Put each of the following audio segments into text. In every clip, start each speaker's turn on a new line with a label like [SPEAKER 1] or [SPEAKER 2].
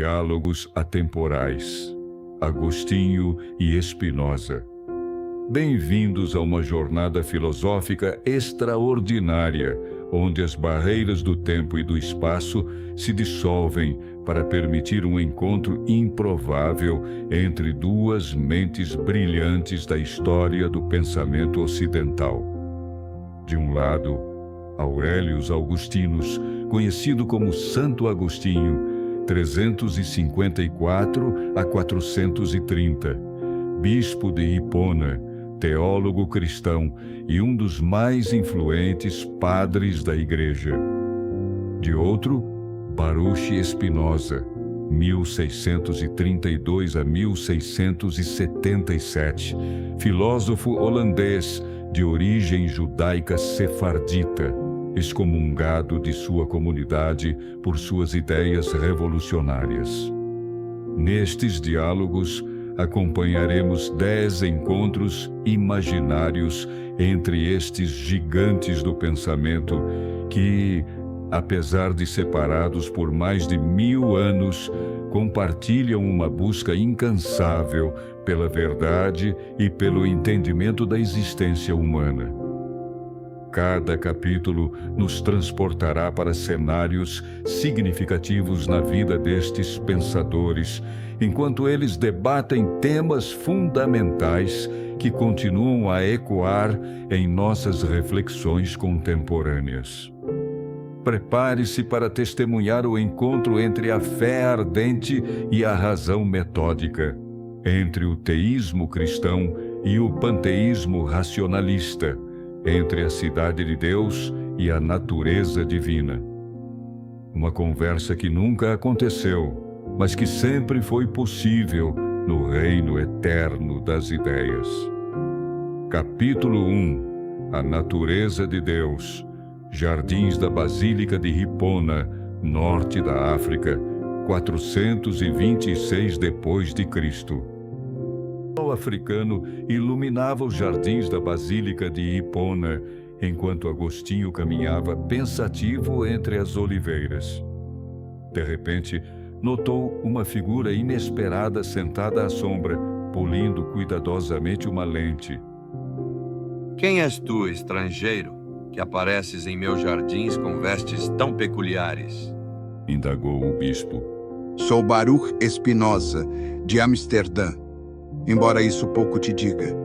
[SPEAKER 1] Diálogos atemporais, Agostinho e Spinoza. Bem-vindos a uma jornada filosófica extraordinária, onde as barreiras do tempo e do espaço se dissolvem para permitir um encontro improvável entre duas mentes brilhantes da história do pensamento ocidental. De um lado, Aurelius Augustinus, conhecido como Santo Agostinho, 354 a 430, bispo de Hipona, teólogo cristão e um dos mais influentes padres da Igreja. De outro, Baruch Spinoza, 1632 a 1677, filósofo holandês de origem judaica sefardita, excomungado de sua comunidade por suas ideias revolucionárias. Nestes diálogos, acompanharemos 10 encontros imaginários entre estes gigantes do pensamento que, apesar de separados por mais de 1000 anos, compartilham uma busca incansável pela verdade e pelo entendimento da existência humana. Cada capítulo nos transportará para cenários significativos na vida destes pensadores, enquanto eles debatem temas fundamentais que continuam a ecoar em nossas reflexões contemporâneas. Prepare-se para testemunhar o encontro entre a fé ardente e a razão metódica, entre o teísmo cristão e o panteísmo racionalista, entre a cidade de Deus e a natureza divina. Uma conversa que nunca aconteceu, mas que sempre foi possível no reino eterno das ideias. Capítulo 1. A natureza de Deus. Jardins da Basílica de Hipona, norte da África, 426 depois de Cristo. O sol africano iluminava os jardins da Basílica de Hipona, enquanto Agostinho caminhava pensativo entre as oliveiras. De repente, notou uma figura inesperada sentada à sombra, polindo cuidadosamente uma lente.
[SPEAKER 2] Quem és tu, estrangeiro, que apareces em meus jardins com vestes tão peculiares?
[SPEAKER 1] Indagou o bispo.
[SPEAKER 3] Sou Baruch Spinoza, de Amsterdã. Embora isso pouco te diga,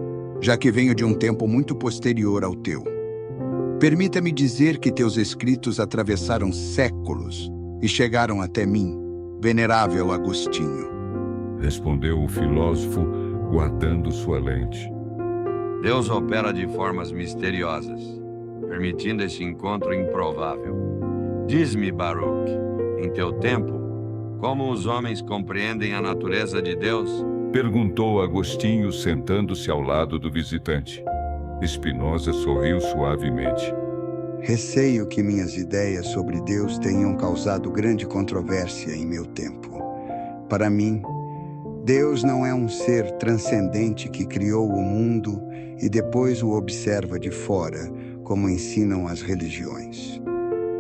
[SPEAKER 3] já que venho de um tempo muito posterior ao teu. Permita-me dizer que teus escritos atravessaram séculos e chegaram até mim, venerável Agostinho.
[SPEAKER 1] Respondeu o filósofo, guardando sua lente.
[SPEAKER 2] Deus opera de formas misteriosas, permitindo esse encontro improvável. Diz-me, Baruch, em teu tempo, como os homens compreendem a natureza de Deus?
[SPEAKER 1] Perguntou Agostinho, sentando-se ao lado do visitante. Spinoza sorriu suavemente.
[SPEAKER 3] Receio que minhas ideias sobre Deus tenham causado grande controvérsia em meu tempo. Para mim, Deus não é um ser transcendente que criou o mundo e depois o observa de fora, como ensinam as religiões.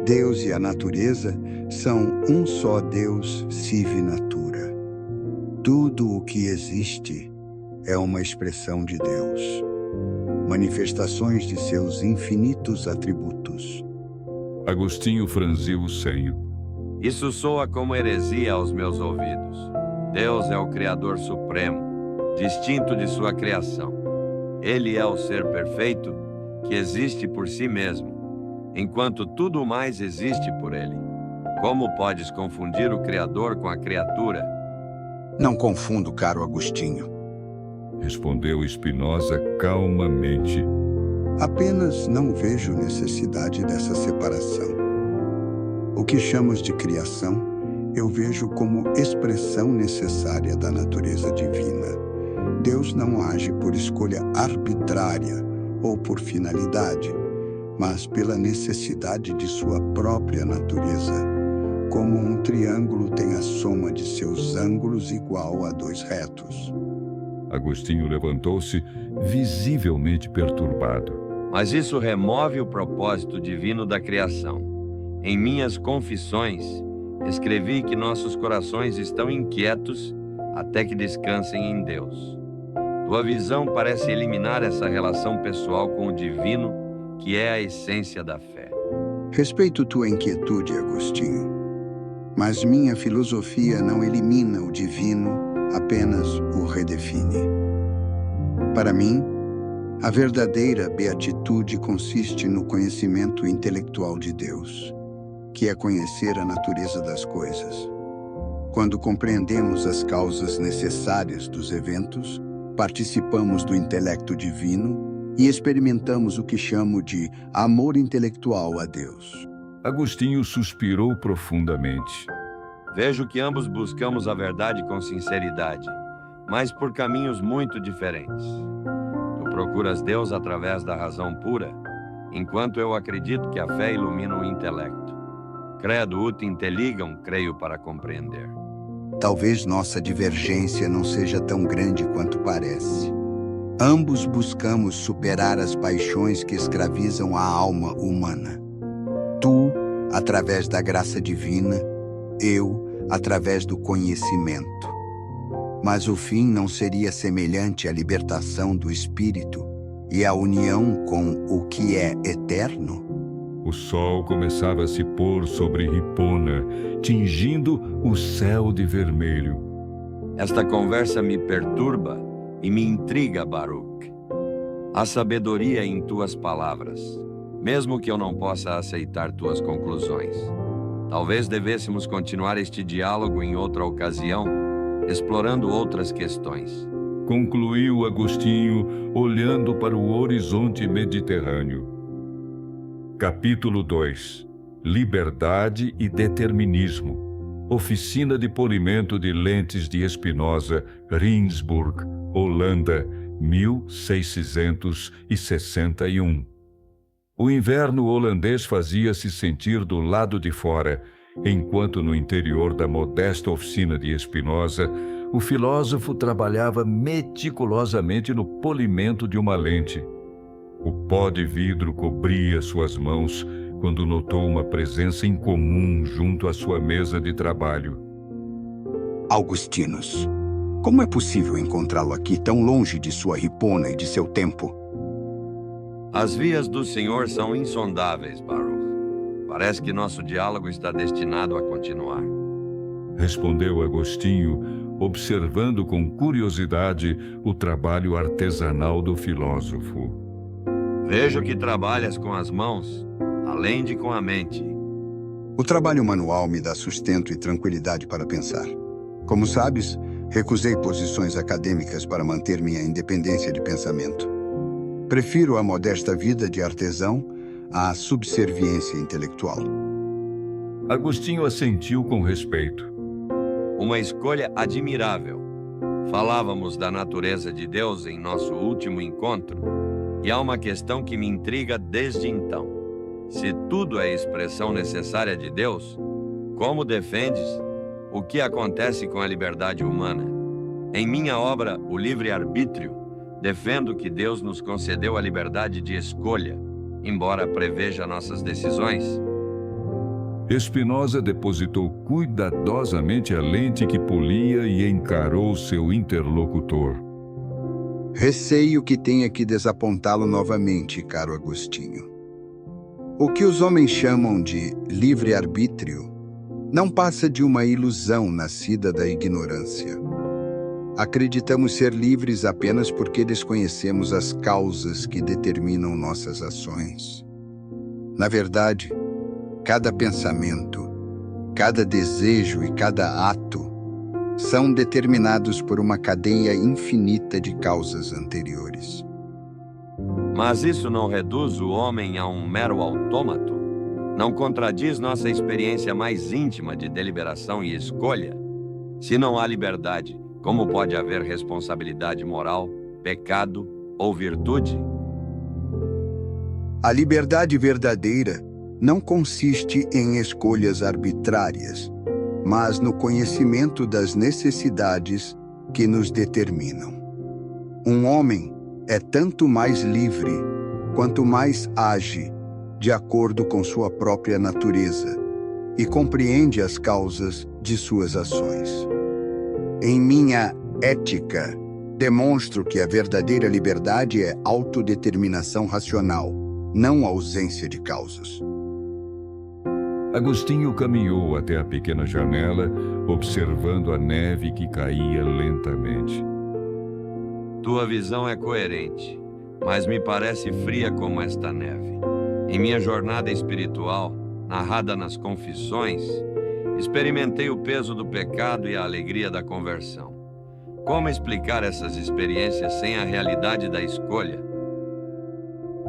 [SPEAKER 3] Deus e a natureza são um só Deus sive natura. Tudo o que existe é uma expressão de Deus, manifestações de seus infinitos atributos.
[SPEAKER 1] Agostinho franziu o senho.
[SPEAKER 2] Isso soa como heresia aos meus ouvidos. Deus é o Criador Supremo, distinto de sua criação. Ele é o ser perfeito que existe por si mesmo, enquanto tudo mais existe por ele. Como podes confundir o Criador com a criatura?
[SPEAKER 3] Não confundo, caro Agostinho.
[SPEAKER 1] Respondeu Spinoza calmamente.
[SPEAKER 3] Apenas não vejo necessidade dessa separação. O que chamamos de criação, eu vejo como expressão necessária da natureza divina. Deus não age por escolha arbitrária ou por finalidade, mas pela necessidade de sua própria natureza. Como um triângulo tem a soma de seus ângulos igual a 2 retos.
[SPEAKER 1] Agostinho levantou-se, visivelmente perturbado.
[SPEAKER 2] Mas isso remove o propósito divino da criação. Em minhas confissões, escrevi que nossos corações estão inquietos até que descansem em Deus. Tua visão parece eliminar essa relação pessoal com o divino, que é a essência da fé.
[SPEAKER 3] Respeito tua inquietude, Agostinho, mas minha filosofia não elimina o divino, apenas o redefine. Para mim, a verdadeira beatitude consiste no conhecimento intelectual de Deus, que é conhecer a natureza das coisas. Quando compreendemos as causas necessárias dos eventos, participamos do intelecto divino e experimentamos o que chamo de amor intelectual a Deus.
[SPEAKER 1] Agostinho suspirou profundamente.
[SPEAKER 2] Vejo que ambos buscamos a verdade com sinceridade, mas por caminhos muito diferentes. Tu procuras Deus através da razão pura, enquanto eu acredito que a fé ilumina o intelecto. Credo ut intelligam, creio para compreender.
[SPEAKER 3] Talvez nossa divergência não seja tão grande quanto parece. Ambos buscamos superar as paixões que escravizam a alma humana. Tu, através da graça divina, eu, através do conhecimento. Mas o fim não seria semelhante à libertação do espírito e à união com o que é eterno?
[SPEAKER 1] O sol começava a se pôr sobre Hipona, tingindo o céu de vermelho.
[SPEAKER 2] Esta conversa me perturba e me intriga, Baruch. Há sabedoria em tuas palavras, mesmo que eu não possa aceitar tuas conclusões. Talvez devêssemos continuar este diálogo em outra ocasião, explorando outras questões.
[SPEAKER 1] Concluiu Agostinho, olhando para o horizonte mediterrâneo. Capítulo 2. Liberdade e determinismo. Oficina de polimento de lentes de Espinosa, Rijnsburg, Holanda, 1661. O inverno holandês fazia-se sentir do lado de fora, enquanto no interior da modesta oficina de Espinosa, o filósofo trabalhava meticulosamente no polimento de uma lente. O pó de vidro cobria suas mãos quando notou uma presença incomum junto à sua mesa de trabalho.
[SPEAKER 3] Augustinos, como é possível encontrá-lo aqui tão longe de sua Hipona e de seu tempo?
[SPEAKER 2] As vias do Senhor são insondáveis, Baruch. Parece que nosso diálogo está destinado a continuar.
[SPEAKER 1] Respondeu Agostinho, observando com curiosidade o trabalho artesanal do filósofo.
[SPEAKER 2] Vejo que trabalhas com as mãos, além de com a mente.
[SPEAKER 3] O trabalho manual me dá sustento e tranquilidade para pensar. Como sabes, recusei posições acadêmicas para manter minha independência de pensamento. Prefiro a modesta vida de artesão à subserviência intelectual.
[SPEAKER 1] Agostinho assentiu com respeito.
[SPEAKER 2] Uma escolha admirável. Falávamos da natureza de Deus em nosso último encontro. E há uma questão que me intriga desde então. Se tudo é expressão necessária de Deus, como defendes o que acontece com a liberdade humana? Em minha obra, O Livre-Arbítrio, defendo que Deus nos concedeu a liberdade de escolha, embora preveja nossas decisões.
[SPEAKER 1] Espinosa depositou cuidadosamente a lente que polia e encarou seu interlocutor.
[SPEAKER 3] Receio que tenha que desapontá-lo novamente, caro Agostinho. O que os homens chamam de livre-arbítrio não passa de uma ilusão nascida da ignorância. Acreditamos ser livres apenas porque desconhecemos as causas que determinam nossas ações. Na verdade, cada pensamento, cada desejo e cada ato são determinados por uma cadeia infinita de causas anteriores.
[SPEAKER 2] Mas isso não reduz o homem a um mero autômato? Não contradiz nossa experiência mais íntima de deliberação e escolha? Se não há liberdade, como pode haver responsabilidade moral, pecado ou virtude?
[SPEAKER 3] A liberdade verdadeira não consiste em escolhas arbitrárias, mas no conhecimento das necessidades que nos determinam. Um homem é tanto mais livre quanto mais age de acordo com sua própria natureza e compreende as causas de suas ações. Em minha ética, demonstro que a verdadeira liberdade é autodeterminação racional, não ausência de causas.
[SPEAKER 1] Agostinho caminhou até a pequena janela, observando a neve que caía lentamente.
[SPEAKER 2] Tua visão é coerente, mas me parece fria como esta neve. Em minha jornada espiritual, narrada nas Confissões, experimentei o peso do pecado e a alegria da conversão. Como explicar essas experiências sem a realidade da escolha?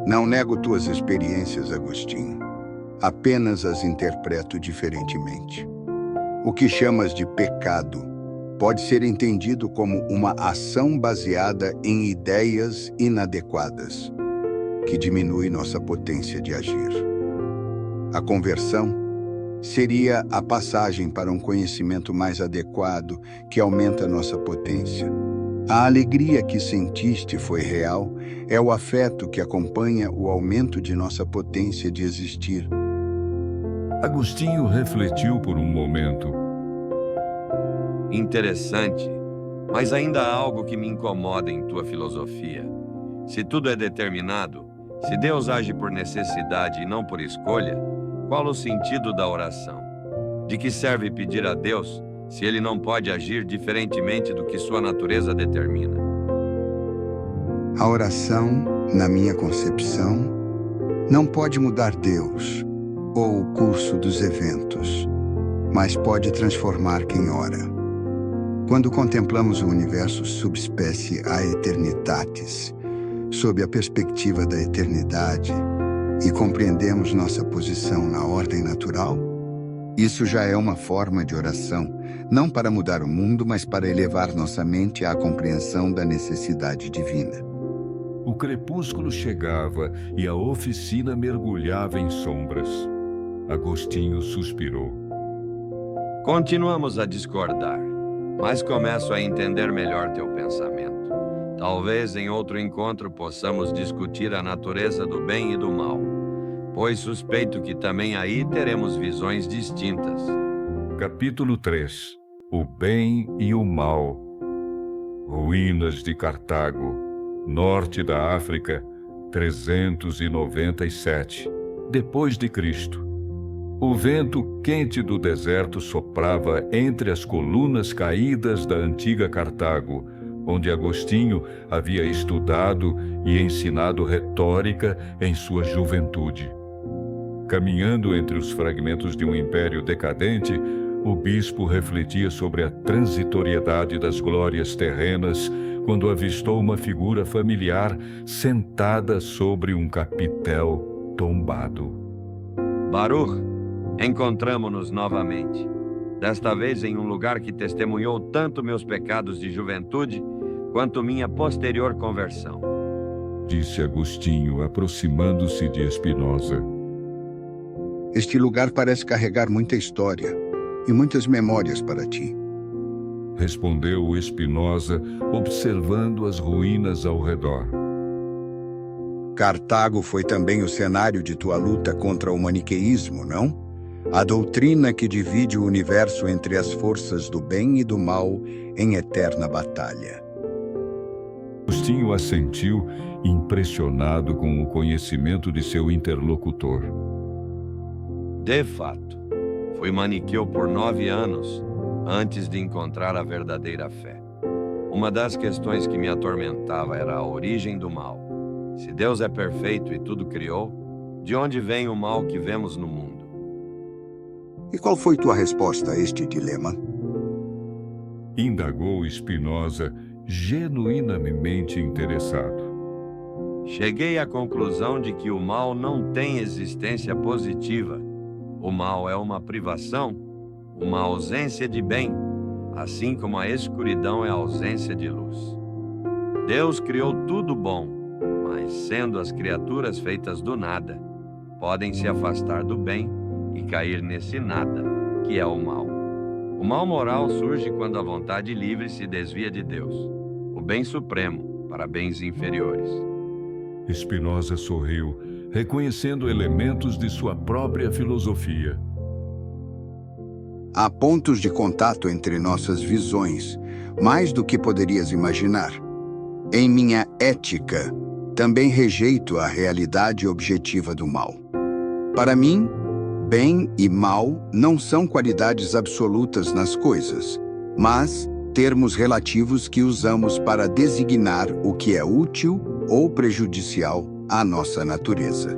[SPEAKER 3] Não nego tuas experiências, Agostinho. Apenas as interpreto diferentemente. O que chamas de pecado pode ser entendido como uma ação baseada em ideias inadequadas, que diminui nossa potência de agir. A conversão seria a passagem para um conhecimento mais adequado que aumenta nossa potência. A alegria que sentiste foi real, é o afeto que acompanha o aumento de nossa potência de existir.
[SPEAKER 1] Agostinho refletiu por um momento.
[SPEAKER 2] Interessante, mas ainda há algo que me incomoda em tua filosofia. Se tudo é determinado, se Deus age por necessidade e não por escolha, qual o sentido da oração? De que serve pedir a Deus se ele não pode agir diferentemente do que sua natureza determina?
[SPEAKER 3] A oração, na minha concepção, não pode mudar Deus ou o curso dos eventos, mas pode transformar quem ora. Quando contemplamos o universo subespécie a eternitatis, sob a perspectiva da eternidade, e compreendemos nossa posição na ordem natural, isso já é uma forma de oração, não para mudar o mundo, mas para elevar nossa mente à compreensão da necessidade divina.
[SPEAKER 1] O crepúsculo chegava e a oficina mergulhava em sombras. Agostinho suspirou.
[SPEAKER 2] Continuamos a discordar, mas começo a entender melhor teu pensamento. Talvez em outro encontro possamos discutir a natureza do bem e do mal, pois suspeito que também aí teremos visões distintas.
[SPEAKER 1] Capítulo 3. O bem e o mal. Ruínas de Cartago, norte da África, 397, depois de Cristo. O vento quente do deserto soprava entre as colunas caídas da antiga Cartago, onde Agostinho havia estudado e ensinado retórica em sua juventude. Caminhando entre os fragmentos de um império decadente, o bispo refletia sobre a transitoriedade das glórias terrenas quando avistou uma figura familiar sentada sobre um capitel tombado.
[SPEAKER 2] Baruch, encontramo-nos novamente, desta vez em um lugar que testemunhou tanto meus pecados de juventude quanto minha posterior conversão.
[SPEAKER 1] Disse Agostinho, aproximando-se de Spinoza.
[SPEAKER 3] Este lugar parece carregar muita história e muitas memórias para ti.
[SPEAKER 1] Respondeu o Spinoza, observando as ruínas ao redor.
[SPEAKER 3] Cartago foi também o cenário de tua luta contra o maniqueísmo, não? A doutrina que divide o universo entre as forças do bem e do mal em eterna batalha.
[SPEAKER 1] Agostinho assentiu, impressionado com o conhecimento de seu interlocutor.
[SPEAKER 2] De fato, fui maniqueu por 9 anos antes de encontrar a verdadeira fé. Uma das questões que me atormentava era a origem do mal. Se Deus é perfeito e tudo criou, de onde vem o mal que vemos no mundo?
[SPEAKER 3] E qual foi tua resposta a este dilema?
[SPEAKER 1] Indagou Spinoza, genuinamente interessado.
[SPEAKER 2] Cheguei à conclusão de que o mal não tem existência positiva. O mal é uma privação, uma ausência de bem, assim como a escuridão é a ausência de luz. Deus criou tudo bom, mas sendo as criaturas feitas do nada, podem se afastar do bem e cair nesse nada, que é o mal. O mal moral surge quando a vontade livre se desvia de Deus, o bem supremo, para bens inferiores.
[SPEAKER 1] Spinoza sorriu, reconhecendo elementos de sua própria filosofia.
[SPEAKER 3] Há pontos de contato entre nossas visões, mais do que poderias imaginar. Em minha ética, também rejeito a realidade objetiva do mal. Para mim, bem e mal não são qualidades absolutas nas coisas, mas termos relativos que usamos para designar o que é útil ou prejudicial à nossa natureza.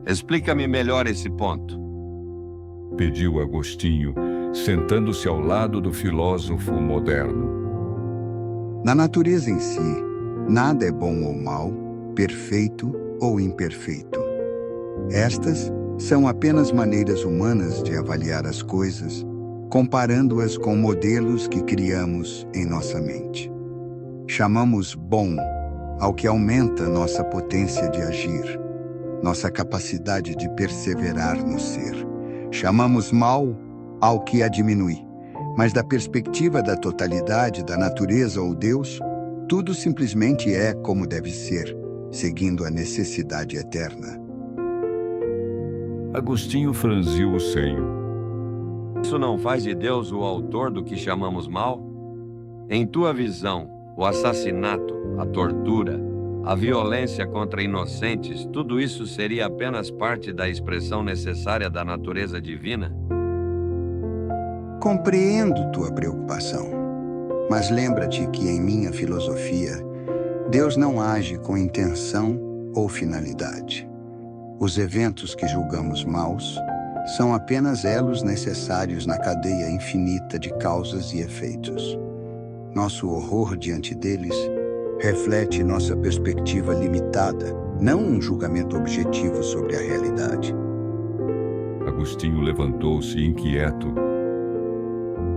[SPEAKER 2] Explica-me melhor esse ponto.
[SPEAKER 1] Pediu Agostinho, sentando-se ao lado do filósofo moderno.
[SPEAKER 3] Na natureza em si, nada é bom ou mal, perfeito ou imperfeito. Estas são apenas maneiras humanas de avaliar as coisas, comparando-as com modelos que criamos em nossa mente. Chamamos bom ao que aumenta nossa potência de agir, nossa capacidade de perseverar no ser. Chamamos mal ao que a diminui. Mas da perspectiva da totalidade da natureza ou Deus, tudo simplesmente é como deve ser, seguindo a necessidade eterna.
[SPEAKER 1] Agostinho franziu o senho.
[SPEAKER 2] Isso não faz de Deus o autor do que chamamos mal? Em tua visão, o assassinato, a tortura, a violência contra inocentes, tudo isso seria apenas parte da expressão necessária da natureza divina?
[SPEAKER 3] Compreendo tua preocupação, mas lembra-te que em minha filosofia, Deus não age com intenção ou finalidade. Os eventos que julgamos maus são apenas elos necessários na cadeia infinita de causas e efeitos. Nosso horror diante deles reflete nossa perspectiva limitada, não um julgamento objetivo sobre a realidade.
[SPEAKER 1] Agostinho levantou-se inquieto.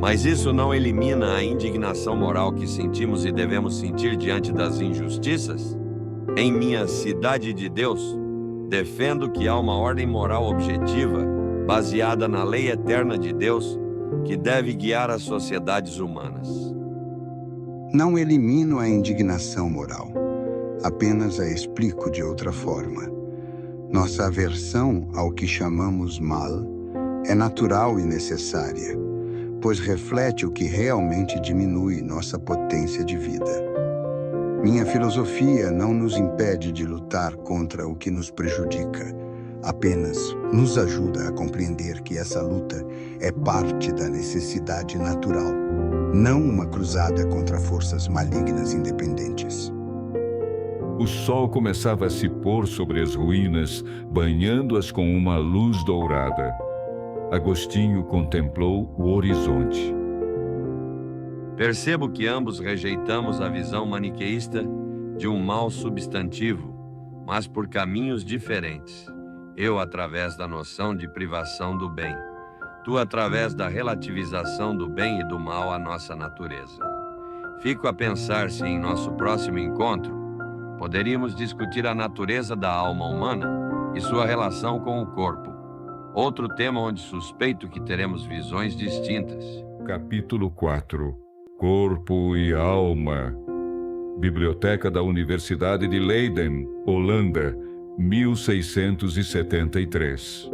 [SPEAKER 2] Mas isso não elimina a indignação moral que sentimos e devemos sentir diante das injustiças? Em minha cidade de Deus, defendo que há uma ordem moral objetiva, baseada na lei eterna de Deus, que deve guiar as sociedades humanas.
[SPEAKER 3] Não elimino a indignação moral, apenas a explico de outra forma. Nossa aversão ao que chamamos mal é natural e necessária, pois reflete o que realmente diminui nossa potência de vida. Minha filosofia não nos impede de lutar contra o que nos prejudica, apenas nos ajuda a compreender que essa luta é parte da necessidade natural, não uma cruzada contra forças malignas independentes.
[SPEAKER 1] O sol começava a se pôr sobre as ruínas, banhando-as com uma luz dourada. Agostinho contemplou o horizonte.
[SPEAKER 2] Percebo que ambos rejeitamos a visão maniqueísta de um mal substantivo, mas por caminhos diferentes. Eu através da noção de privação do bem, tu através da relativização do bem e do mal à nossa natureza. Fico a pensar se em nosso próximo encontro poderíamos discutir a natureza da alma humana e sua relação com o corpo. Outro tema onde suspeito que teremos visões distintas.
[SPEAKER 1] Capítulo 4. Corpo e Alma. Biblioteca da Universidade de Leiden, Holanda, 1673.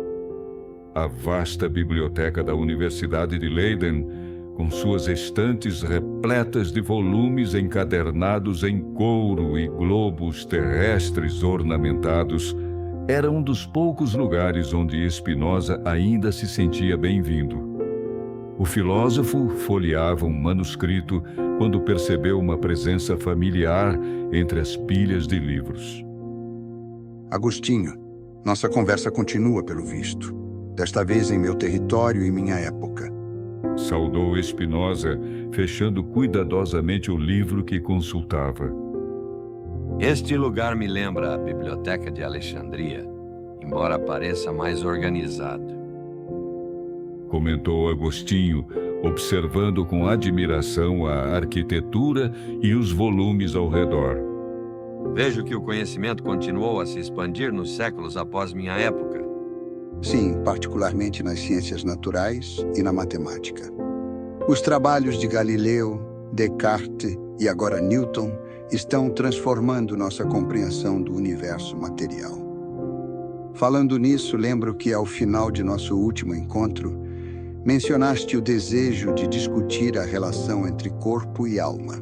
[SPEAKER 1] A vasta biblioteca da Universidade de Leiden, com suas estantes repletas de volumes encadernados em couro e globos terrestres ornamentados, era um dos poucos lugares onde Spinoza ainda se sentia bem-vindo. O filósofo folheava um manuscrito quando percebeu uma presença familiar entre as pilhas de livros.
[SPEAKER 3] Agostinho, nossa conversa continua pelo visto, desta vez em meu território e minha época.
[SPEAKER 1] Saudou Spinoza, fechando cuidadosamente o livro que consultava.
[SPEAKER 2] Este lugar me lembra a Biblioteca de Alexandria, embora pareça mais organizado.
[SPEAKER 1] Comentou Agostinho, observando com admiração a arquitetura e os volumes ao redor.
[SPEAKER 2] Vejo que o conhecimento continuou a se expandir nos séculos após minha época.
[SPEAKER 3] Sim, particularmente nas ciências naturais e na matemática. Os trabalhos de Galileu, Descartes e agora Newton estão transformando nossa compreensão do universo material. Falando nisso, lembro que ao final de nosso último encontro, mencionaste o desejo de discutir a relação entre corpo e alma.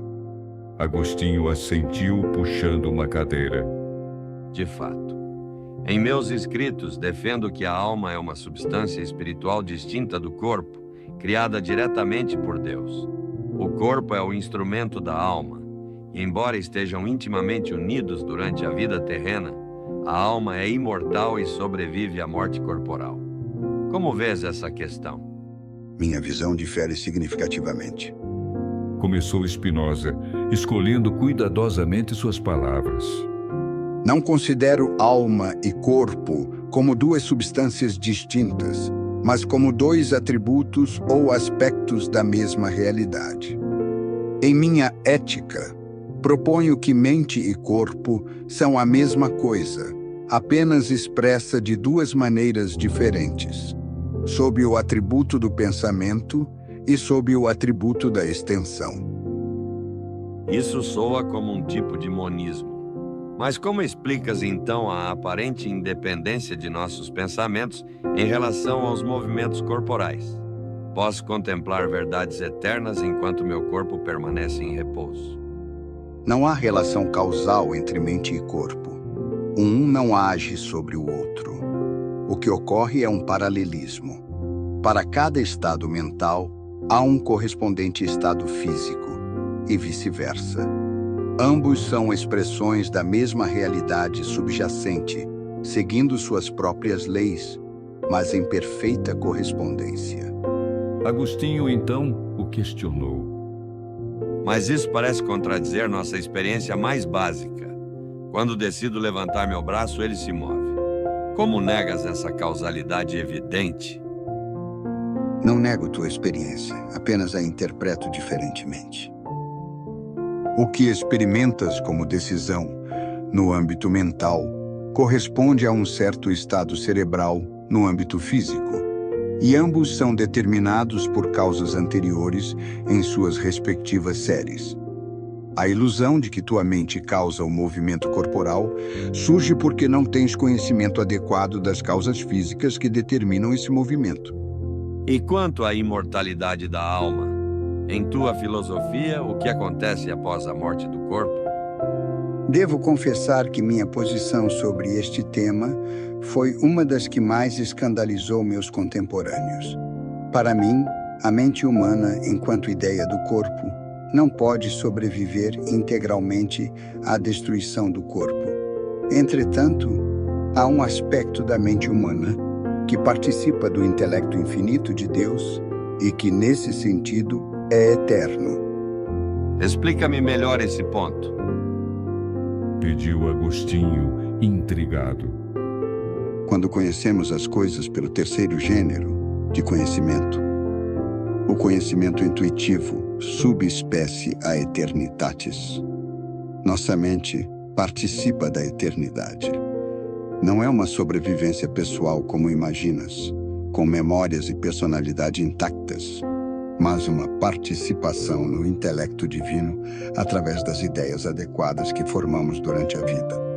[SPEAKER 1] Agostinho assentiu, puxando uma cadeira.
[SPEAKER 2] De fato, em meus escritos defendo que a alma é uma substância espiritual distinta do corpo, criada diretamente por Deus. O corpo é o instrumento da alma, e embora estejam intimamente unidos durante a vida terrena, a alma é imortal e sobrevive à morte corporal. Como vês essa questão?
[SPEAKER 3] Minha visão difere significativamente.
[SPEAKER 1] Começou Spinoza, escolhendo cuidadosamente suas palavras.
[SPEAKER 3] Não considero alma e corpo como duas substâncias distintas, mas como dois atributos ou aspectos da mesma realidade. Em minha ética, proponho que mente e corpo são a mesma coisa, apenas expressa de duas maneiras diferentes, sob o atributo do pensamento e sob o atributo da extensão.
[SPEAKER 2] Isso soa como um tipo de monismo. Mas como explicas então a aparente independência de nossos pensamentos em relação aos movimentos corporais? Posso contemplar verdades eternas enquanto meu corpo permanece em repouso.
[SPEAKER 3] Não há relação causal entre mente e corpo. Um não age sobre o outro. O que ocorre é um paralelismo. Para cada estado mental, há um correspondente estado físico, e vice-versa. Ambos são expressões da mesma realidade subjacente, seguindo suas próprias leis, mas em perfeita correspondência.
[SPEAKER 1] Agostinho, então, o questionou.
[SPEAKER 2] Mas isso parece contradizer nossa experiência mais básica. Quando decido levantar meu braço, ele se move. Como negas essa causalidade evidente?
[SPEAKER 3] Não nego tua experiência, apenas a interpreto diferentemente. O que experimentas como decisão, no âmbito mental, corresponde a um certo estado cerebral no âmbito físico, e ambos são determinados por causas anteriores em suas respectivas séries. A ilusão de que tua mente causa o movimento corporal surge porque não tens conhecimento adequado das causas físicas que determinam esse movimento.
[SPEAKER 2] E quanto à imortalidade da alma? Em tua filosofia, o que acontece após a morte do corpo?
[SPEAKER 3] Devo confessar que minha posição sobre este tema foi uma das que mais escandalizou meus contemporâneos. Para mim, a mente humana, enquanto ideia do corpo, não pode sobreviver integralmente à destruição do corpo. Entretanto, há um aspecto da mente humana que participa do intelecto infinito de Deus e que, nesse sentido, é eterno.
[SPEAKER 2] Explica-me melhor esse ponto.
[SPEAKER 1] Pediu Agostinho, intrigado.
[SPEAKER 3] Quando conhecemos as coisas pelo terceiro gênero de conhecimento, o conhecimento intuitivo, subespécie a eternitatis, nossa mente participa da eternidade. Não é uma sobrevivência pessoal como imaginas, com memórias e personalidade intactas, mas uma participação no intelecto divino através das ideias adequadas que formamos durante a vida.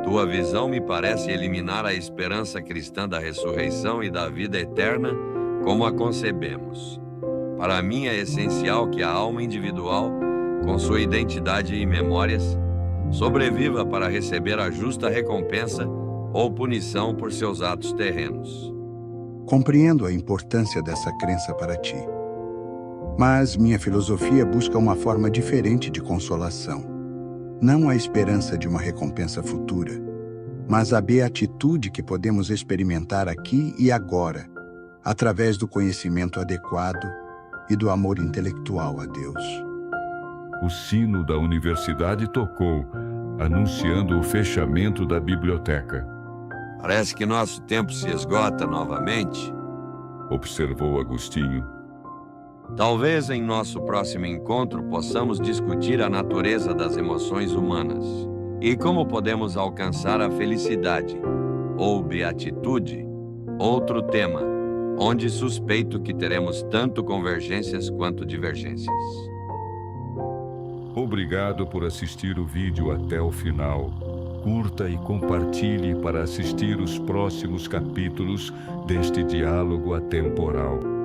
[SPEAKER 2] Tua visão me parece eliminar a esperança cristã da ressurreição e da vida eterna como a concebemos. Para mim é essencial que a alma individual, com sua identidade e memórias, sobreviva para receber a justa recompensa ou punição por seus atos terrenos.
[SPEAKER 3] Compreendo a importância dessa crença para ti. Mas minha filosofia busca uma forma diferente de consolação. Não a esperança de uma recompensa futura, mas a beatitude que podemos experimentar aqui e agora, através do conhecimento adequado e do amor intelectual a Deus.
[SPEAKER 1] O sino da universidade tocou, anunciando o fechamento da biblioteca.
[SPEAKER 2] Parece que nosso tempo se esgota novamente,
[SPEAKER 1] Observou Agostinho.
[SPEAKER 2] Talvez em nosso próximo encontro possamos discutir a natureza das emoções humanas e como podemos alcançar a felicidade, ou beatitude, outro tema, onde suspeito que teremos tanto convergências quanto divergências.
[SPEAKER 1] Obrigado por assistir o vídeo até o final. Curta e compartilhe para assistir os próximos capítulos deste diálogo atemporal.